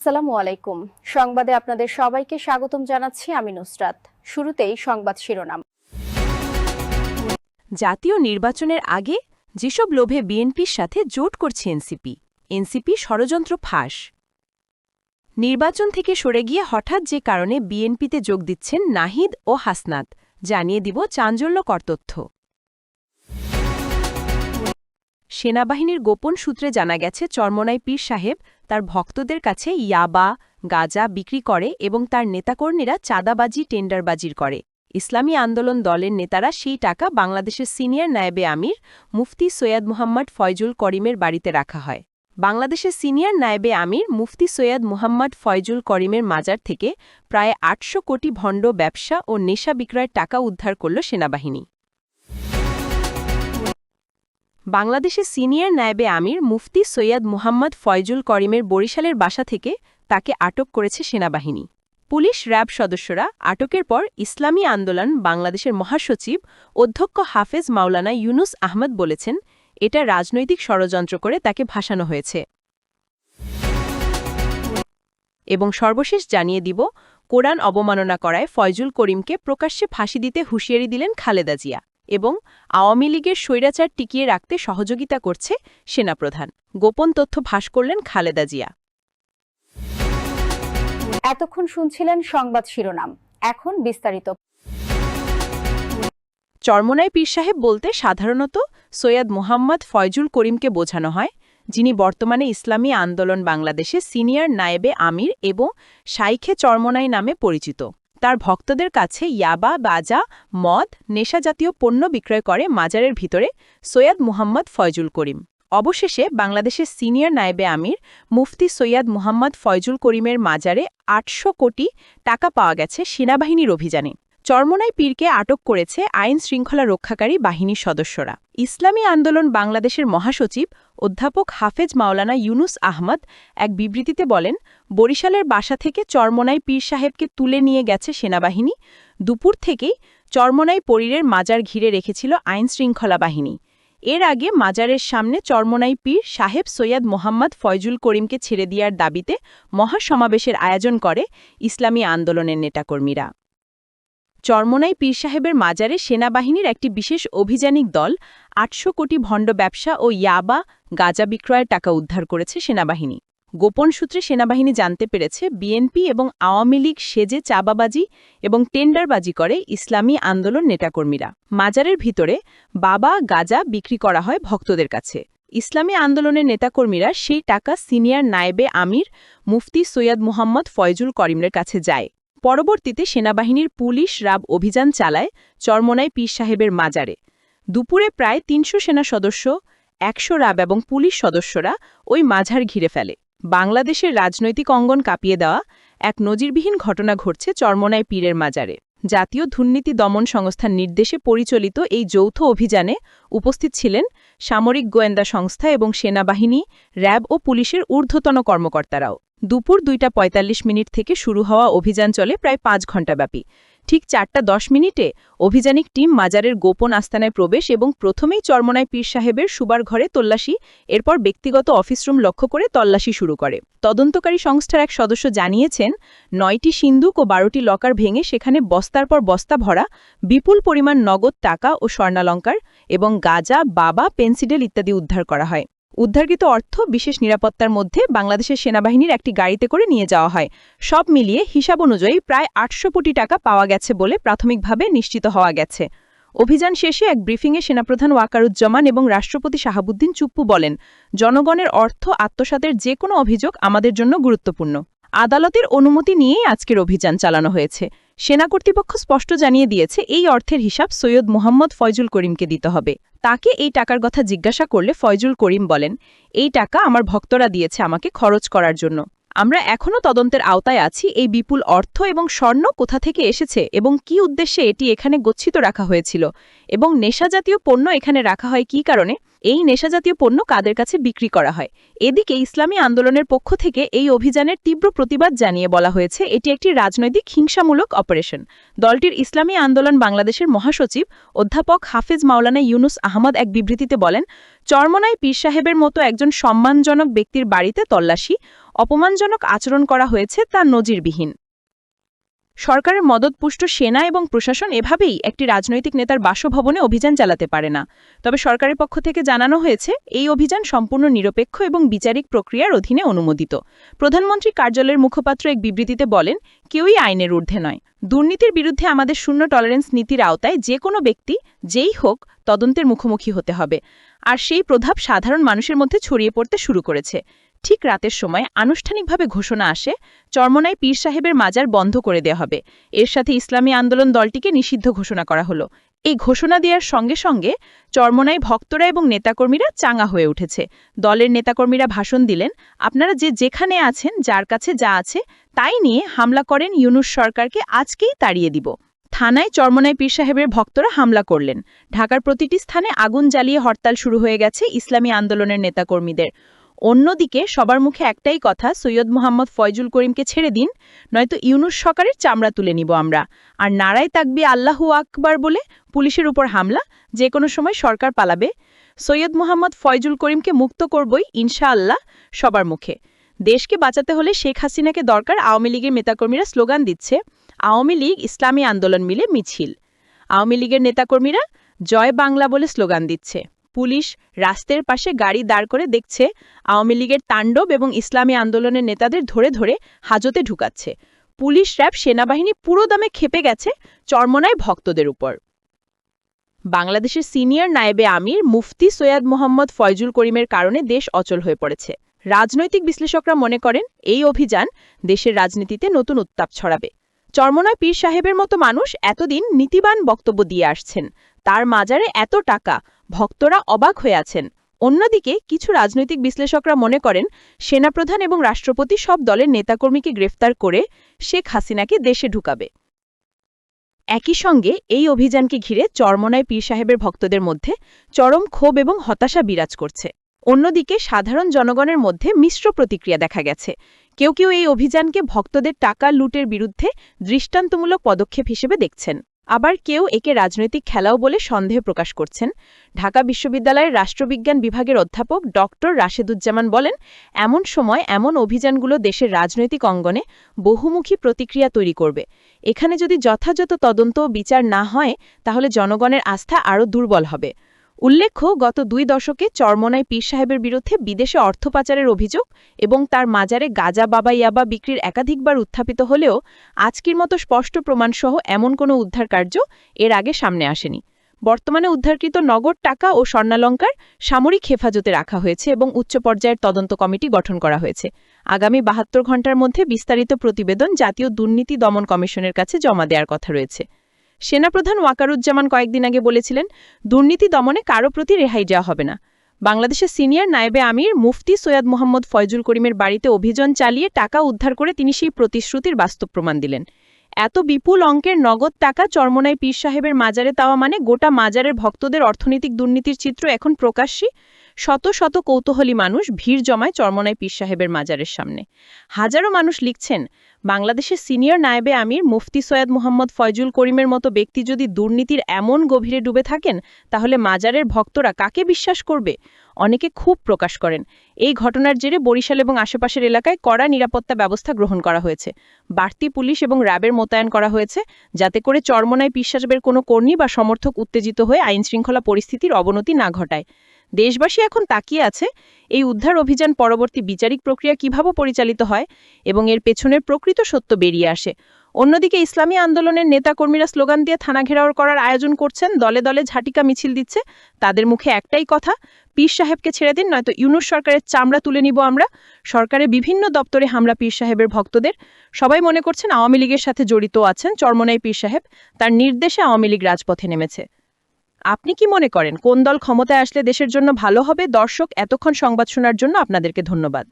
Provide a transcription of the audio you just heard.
আসসালামু আলাইকুম। সংবাদে আপনাদের সবাইকে স্বাগতম জানাচ্ছি আমি নুসরাত। শুরুতেই সংবাদ শিরোনাম। জাতীয় নির্বাচনের আগে যেসব লোভে বিএনপির সাথে জোট করছে এনসিপি ষড়যন্ত্র ফাঁস। নির্বাচন থেকে সরে গিয়ে হঠাৎ যে কারণে বিএনপিতে যোগ দিচ্ছেন নাহিদ ও হাসনাত, জানিয়ে দিব চাঞ্চল্যকর তথ্য। সেনাবাহিনীর গোপন সূত্রে জানা গেছে চরমোনাই পীর সাহেব তার ভক্তদের কাছে ইয়াবা, গাঁজা বিক্রি করে এবং তার নেতাকর্মীরা চাঁদাবাজি টেন্ডারবাজির করে। ইসলামী আন্দোলন দলের নেতারা সেই টাকা বাংলাদেশের সিনিয়র নায়েবে আমির মুফতি সৈয়দ মুহাম্মদ ফয়জুল করিমের বাড়িতে রাখা হয়। বাংলাদেশের সিনিয়র নায়েবে আমির মুফতি সৈয়দ মুহাম্মদ ফয়জুল করিমের মাজার থেকে প্রায় ৮০০ কোটি ভণ্ড ব্যবসা ও নেশা বিক্রয়ের টাকা উদ্ধার করল সেনাবাহিনী। বাংলাদেশের সিনিয়র নায়েবে আমির মুফতি সৈয়দ মুহাম্মদ ফয়জুল করিমের বরিশালের বাসা থেকে তাকে আটক করেছে সেনাবাহিনী। পুলিশ র্যাব সদস্যরা আটকের পর ইসলামী আন্দোলন বাংলাদেশের মহাসচিব অধ্যক্ষ হাফেজ মাওলানা ইউনুস আহমদ বলেছেন, এটা রাজনৈতিক ষড়যন্ত্র করে তাকে ভাসানো হয়েছে। এবং সর্বশেষ জানিয়ে দিব, কোরআন অবমাননা করায় ফয়জুল করিমকে প্রকাশ্যে ফাঁসি দিতে হুঁশিয়ারি দিলেন খালেদা জিয়া এবং আওয়ামী লীগের স্বৈরাচার টিকিয়ে রাখতে সহযোগিতা করছে সেনাপ্রধান। গোপন তথ্য ফাঁস করলেন খালেদা জিয়া। এতক্ষণ শুনছিলেন সংবাদ শিরোনাম, এখন বিস্তারিত। চরমোনাই পীর সাহেব বলতে সাধারণত সৈয়দ মুহাম্মদ ফয়জুল করিমকে বোঝানো হয়, যিনি বর্তমানে ইসলামী আন্দোলন বাংলাদেশে সিনিয়র নায়েবে আমির এবং শাইখে চরমোনাই নামে পরিচিত। তার ভক্তদের কাছে ইয়াবা, বাজা, মদ, নেশাজাতীয় পণ্য বিক্রয় করে মাজারের ভিতরে সৈয়দ মুহাম্মদ ফয়জুল করিম। অবশেষে বাংলাদেশের সিনিয়র নায়েবে আমির মুফতি সৈয়দ মুহাম্মদ ফয়জুল করিমের মাজারে ৮০০ কোটি টাকা পাওয়া গেছে সেনাবাহিনীর অভিযানে। চরমোনাই পীরকে আটক করেছে আইন শৃঙ্খলা রক্ষাকারী বাহিনীর সদস্যরা। ইসলামী আন্দোলন বাংলাদেশের মহাসচিব অধ্যাপক হাফেজ মাওলানা ইউনুস আহমদ এক বিবৃতিতে বলেন, বরিশালের বাসা থেকে চরমোনাই পীর সাহেবকে তুলে নিয়ে গেছে সেনাবাহিনী। দুপুর থেকেই চরমোনাই পীরের মাজার ঘিরে রেখেছিল আইন শৃঙ্খলা বাহিনী। এর আগে মাজারের সামনে চরমোনাই পীর সাহেব সৈয়দ মোহাম্মদ ফয়জুল করিমকে ছেড়ে দেওয়ার দাবিতে মহাসমাবেশের আয়োজন করে ইসলামী আন্দোলনের নেতাকর্মীরা। চরমোনাই পীর সাহেবের মাজারে সেনাবাহিনীর একটি বিশেষ অভিযানিক দল ৮০০ কোটি ভণ্ড ব্যবসা ও ইয়াবা, গাঁজা বিক্রয়ের টাকা উদ্ধার করেছে সেনাবাহিনী। গোপন সূত্রে সেনাবাহিনী জানতে পেরেছে, বিএনপি এবং আওয়ামী লীগ সেজে চাঁদাবাজি এবং টেন্ডারবাজি করে ইসলামী আন্দোলন নেতাকর্মীরা। মাজারের ভিতরে বাবা, গাঁজা বিক্রি করা হয় ভক্তদের কাছে। ইসলামী আন্দোলনের নেতাকর্মীরা সেই টাকা সিনিয়র নায়েবে আমির মুফতি সৈয়দ মুহাম্মদ ফয়জুল করিমের কাছে যায়। পরবর্তীতে সেনাবাহিনীর পুলিশ র্যাব অভিযান চালায় চরমোনাই পীর সাহেবের মাজারে। দুপুরে প্রায় ৩০০ সেনা সদস্য, ১০০ র্যাব এবং পুলিশ সদস্যরা ওই মাজার ঘিরে ফেলে। বাংলাদেশের রাজনৈতিক অঙ্গন কাঁপিয়ে দেওয়া এক নজিরবিহীন ঘটনা ঘটছে চরমোনাই পীরের মাজারে। জাতীয় দুর্নীতি দমন সংস্থার নির্দেশে পরিচালিত এই যৌথ অভিযানে উপস্থিত ছিলেন সামরিক গোয়েন্দা সংস্থা এবং সেনাবাহিনী, র্যাব ও পুলিশের ঊর্ধ্বতন কর্মকর্তারাও। দুপুর ২:৪৫ থেকে শুরু হওয়া অভিযান চলে প্রায় ৫ ঘণ্টাব্যাপী। ঠিক ৪:১০ অভিযানিক টিম মাজারের গোপন আস্তানায় প্রবেশ এবং প্রথমেই চরমোনাই পীর সাহেবের শুবার ঘরে তল্লাশি, এরপর ব্যক্তিগত অফিস রুম লক্ষ্য করে তল্লাশি শুরু করে। তদন্তকারী সংস্থার এক সদস্য জানিয়েছেন, ৯টি সিন্দুক ও ১২টি লকার ভেঙে সেখানে বস্তার পর বস্তা ভরা বিপুল পরিমাণ নগদ টাকা ও স্বর্ণালঙ্কার এবং গাঁজা, বাবা, পেন্সিডেল ইত্যাদি উদ্ধার করা হয়। উদ্ধারকৃত অর্থ বিশেষ নিরাপত্তার মধ্যে বাংলাদেশের সেনাবাহিনীর একটি গাড়িতে করে নিয়ে যাওয়া হয়। সব মিলিয়ে হিসাব অনুযায়ী প্রায় ৮০০ কোটি টাকা পাওয়া গেছে বলে প্রাথমিকভাবে নিশ্চিত হওয়া গেছে। অভিযান শেষে এক ব্রিফিংয়ে সেনাপ্রধান ওয়াকারুজ্জামান এবং রাষ্ট্রপতি শাহাবুদ্দিন চুপ্পু বলেন, জনগণের অর্থ আত্মসাতের যে কোনো অভিযোগ আমাদের জন্য গুরুত্বপূর্ণ। আদালতের অনুমতি নিয়েই আজকের অভিযান চালানো হয়েছে। সেনা কর্তৃপক্ষ স্পষ্ট জানিয়ে দিয়েছে, এই অর্থের হিসাব সৈয়দ মুহাম্মদ ফয়জুল করিমকে দিতে হবে। তাকে এই টাকার কথা জিজ্ঞাসা করলে ফয়জুল করিম বলেন, এই টাকা আমার ভক্তরা দিয়েছে আমাকে খরচ করার জন্য। আমরা এখনও তদন্তের আওতায় আছি এই বিপুল অর্থ এবং স্বর্ণ কোথা থেকে এসেছে এবং কি উদ্দেশ্যে এটি এখানে গচ্ছিত রাখা হয়েছিল এবং নেশাজাতীয় পণ্য এখানে রাখা হয় কী কারণে, এই নেশাজাতীয় পণ্য কাদের কাছে বিক্রি করা হয়। এদিকে ইসলামী আন্দোলনের পক্ষ থেকে এই অভিযানের তীব্র প্রতিবাদ জানিয়ে বলা হয়েছে এটি একটি রাজনৈতিক হিংসামূলক অপারেশন। দলটির ইসলামী আন্দোলন বাংলাদেশের মহাসচিব অধ্যাপক হাফেজ মাওলানা ইউনুস আহমদ এক বিবৃতিতে বলেন, চরমোনাই পীর সাহেবের মতো একজন সম্মানজনক ব্যক্তির বাড়িতে তল্লাশি, অপমানজনক আচরণ করা হয়েছে তা নজিরবিহীন। সরকারের মদতপুষ্ট সেনা এবং প্রশাসন এভাবেই একটি রাজনৈতিক নেতার বাসভবনে অভিযান চালাতে পারে না। তবে সরকারের পক্ষ থেকে জানানো হয়েছে এই অভিযান সম্পূর্ণ নিরপেক্ষ এবং বিচারিক প্রক্রিয়ার অধীনে অনুমোদিত। প্রধানমন্ত্রী কার্যালয়ের মুখপাত্র এক বিবৃতিতে বলেন, কেউই আইনের ঊর্ধ্বে নয়। দুর্নীতির বিরুদ্ধে আমাদের শূন্য টলারেন্স নীতির আওতায় যে কোনো ব্যক্তি যেই হোক তদন্তের মুখোমুখি হতে হবে। আর সেই প্রভাব সাধারণ মানুষের মধ্যে ছড়িয়ে পড়তে শুরু করেছে। ঠিক রাতের সময় আনুষ্ঠানিকভাবে ঘোষণা আসে, চরমোনাই পীর সাহেবের মাজার বন্ধ করে দেওয়া হবে। এর সাথে ইসলামী আন্দোলন দলটিকে নিষিদ্ধ ঘোষণা করা হলো। এই ঘোষণা দেওয়ার সঙ্গে সঙ্গে চরমোনাই ভক্তরা এবং নেতাকর্মীরা চাঙা হয়ে উঠেছে। দলের নেতাকর্মীরা ভাষণ দিলেন, আপনারা যেখানে আছেন, যার কাছে যা আছে তাই নিয়ে হামলা করেন, ইউনূস সরকারকে আজকেই তাড়িয়ে দিব। থানায় চরমোনাই পীর সাহেবের ভক্তরা হামলা করলেন। ঢাকার প্রতিটি স্থানে আগুন জ্বালিয়ে হরতাল শুরু হয়ে গেছে ইসলামী আন্দোলনের নেতাকর্মীদের। অন্যদিকে সবার মুখে একটাই কথা, সৈয়দ মোহাম্মদ ফয়জুল করিমকে ছেড়ে দিন, নয়তো ইউনূস সরকারের চামড়া তুলে নিব আমরা। আর নারায় তাকবি আল্লাহু আকবার বলে পুলিশের উপর হামলা, যে কোনো সময় সরকার পালাবে। সৈয়দ মোহাম্মদ ফয়জুল করিমকে মুক্ত করবই ইনশাআল্লাহ, সবার মুখে। দেশকে বাঁচাতে হলে শেখ হাসিনাকে দরকার, আওয়ামী লীগের নেতাকর্মীরা স্লোগান দিচ্ছে। আওয়ামী লীগ ইসলামী আন্দোলন মিলে মিছিল। আওয়ামী লীগের নেতাকর্মীরা জয় বাংলা বলে স্লোগান দিচ্ছে। পুলিশ রাস্তার পাশে গাড়ি দাঁড় করে দেখছে আওয়ামী লীগের তাণ্ডব এবং ইসলামী আন্দোলনের নেতাদের ধরে ধরে হাজতে ঢুকাচ্ছে। পুলিশ, র্যাব, সেনাবাহিনী পুরো দমে ক্ষেপে গেছে চরমোনাই ভক্তদের উপর। বাংলাদেশের সিনিয়র নায়েবে আমির মুফতি সৈয়দ মোহাম্মদ ফয়জুল করিমের কারণে দেশ অচল হয়ে পড়েছে। রাজনৈতিক বিশ্লেষকরা মনে করেন এই অভিযান দেশের রাজনীতিতে নতুন উত্তাপ ছড়াবে। চরমোনাই পীর সাহেবের মতো মানুষ এতদিন নীতিবান বক্তব্য দিয়ে আসছেন, তার মাজারে এত টাকা, ভক্তরা অবাক হয়ে আছেন। অন্যদিকে কিছু রাজনৈতিক বিশ্লেষকরা মনে করেন সেনাপ্রধান এবং রাষ্ট্রপতি সব দলের নেতাকর্মীকে গ্রেফতার করে শেখ হাসিনাকে দেশে ঢুকাবে। একই সঙ্গে এই অভিযানকে ঘিরে চরমোনাই পীর সাহেবের ভক্তদের মধ্যে চরম ক্ষোভ এবং হতাশা বিরাজ করছে। অন্যদিকে সাধারণ জনগণের মধ্যে মিশ্র প্রতিক্রিয়া দেখা গেছে। কেউ কেউ এই অভিযানকে ভক্তদের টাকা লুটের বিরুদ্ধে দৃষ্টান্তমূলক পদক্ষেপ হিসেবে দেখছেন, আবার কেউ একে রাজনৈতিক খেলাও বলে সন্দেহ প্রকাশ করছেন। ঢাকা বিশ্ববিদ্যালয়ের রাষ্ট্রবিজ্ঞান বিভাগের অধ্যাপক ডক্টর রাশেদুজ্জামান বলেন, এমন সময় এমন অভিযানগুলো দেশের রাজনৈতিক অঙ্গনে বহুমুখী প্রতিক্রিয়া তৈরি করবে। এখানে যদি যথাযথ তদন্ত ও বিচার না হয় তাহলে জনগণের আস্থা আরও দুর্বল হবে। উল্লেখ্য, গত 2 দশকে চরমোনাই পীর সাহেবের বিরুদ্ধে বিদেশে অর্থ পাচারের অভিযোগ এবং তার মাজারে গাঁজা বাবা ইয়াবা বিক্রির একাধিকবার উত্থাপিত হলেও আজকের মতো স্পষ্ট প্রমাণসহ এমন কোনো উদ্ধার কার্য এর আগে সামনে আসেনি। বর্তমানে উদ্ধারকৃত নগদ টাকা ও স্বর্ণালঙ্কার সামরিক হেফাজতে রাখা হয়েছে এবং উচ্চ পর্যায়ের তদন্ত কমিটি গঠন করা হয়েছে। আগামী 72 ঘণ্টার মধ্যে বিস্তারিত প্রতিবেদন জাতীয় দুর্নীতি দমন কমিশনের কাছে জমা দেওয়ার কথা রয়েছে। সেনাপ্রধান ওয়াকারুজ্জামান কয়েকদিন আগে বলেছিলেন, দুর্নীতি দমনে কারো প্রতি রেহাই দেওয়া হবে না। বাংলাদেশের সিনিয়র নায়েবে আমির মুফতি সৈয়দ মোহাম্মদ ফয়জুল করিমের বাড়িতে অভিযান চালিয়ে টাকা উদ্ধার করে তিনি সেই প্রতিশ্রুতির বাস্তব প্রমাণ দিলেন। এত বিপুল অঙ্কের নগদ টাকা চরমোনাই পীর সাহেবের মাজারে তাওয়া মানে গোটা মাজারের ভক্তদের অর্থনৈতিক দুর্নীতির চিত্র এখন প্রকাশ্যে। শত শত কৌতূহলী মানুষ ভিড় জমায় চরমোনাই পীর সাহেবের মাজারের সামনে। হাজারো মানুষ লিখছেন, বাংলাদেশের সিনিয়র নায়েবে আমির মুফতি সৈয়দ মোহাম্মদ ফয়জুল করিমের মতো ব্যক্তি যদি দুর্নীতির এমন গভীরে ডুবে থাকেন তাহলে মাজারের ভক্তরা কাকে বিশ্বাস করবে? অনেকে ক্ষোভ প্রকাশ করেন। এই ঘটনার জেরে বরিশাল এবং আশেপাশের এলাকায় কড়া নিরাপত্তা ব্যবস্থা গ্রহণ করা হয়েছে। বাড়তি পুলিশ এবং র্যাবের মোতায়েন করা হয়েছে, যাতে করে চরমোনাই পীর সাহেবের কোনো কর্মী বা সমর্থক উত্তেজিত হয়ে আইনশৃঙ্খলা পরিস্থিতির অবনতি না ঘটায়। দেশবাসী এখন তাকিয়ে আছে এই উদ্ধার অভিযান পরবর্তী বিচারিক প্রক্রিয়া কিভাবে পরিচালিত হয় এবং এর পেছনের প্রকৃত সত্য বেরিয়ে আসে। অন্যদিকে ইসলামী আন্দোলনের নেতাকর্মীরা স্লোগান দিয়ে থানা ঘেরাও করার আয়োজন করছেন, দলে দলে ঝাঁটিকা মিছিল দিচ্ছে। তাদের মুখে একটাই কথা, পীর সাহেবকে ছেড়ে দিন, নয়তো ইউনূস সরকারের চামড়া তুলে নিব আমরা। সরকারের বিভিন্ন দপ্তরে হামলা পীর সাহেবের ভক্তদের। সবাই মনে করছেন আওয়ামী লীগের সাথে জড়িত আছেন চরমোনাই পীর সাহেব, তার নির্দেশে আওয়ামী লীগ রাজপথে নেমেছে। আপনি কি মনে করেন কোন দল ক্ষমতায় আসলে দেশের জন্য ভালো হবে? দর্শক, এতক্ষণ সংবাদ শোনার জন্য আপনাদেরকে ধন্যবাদ।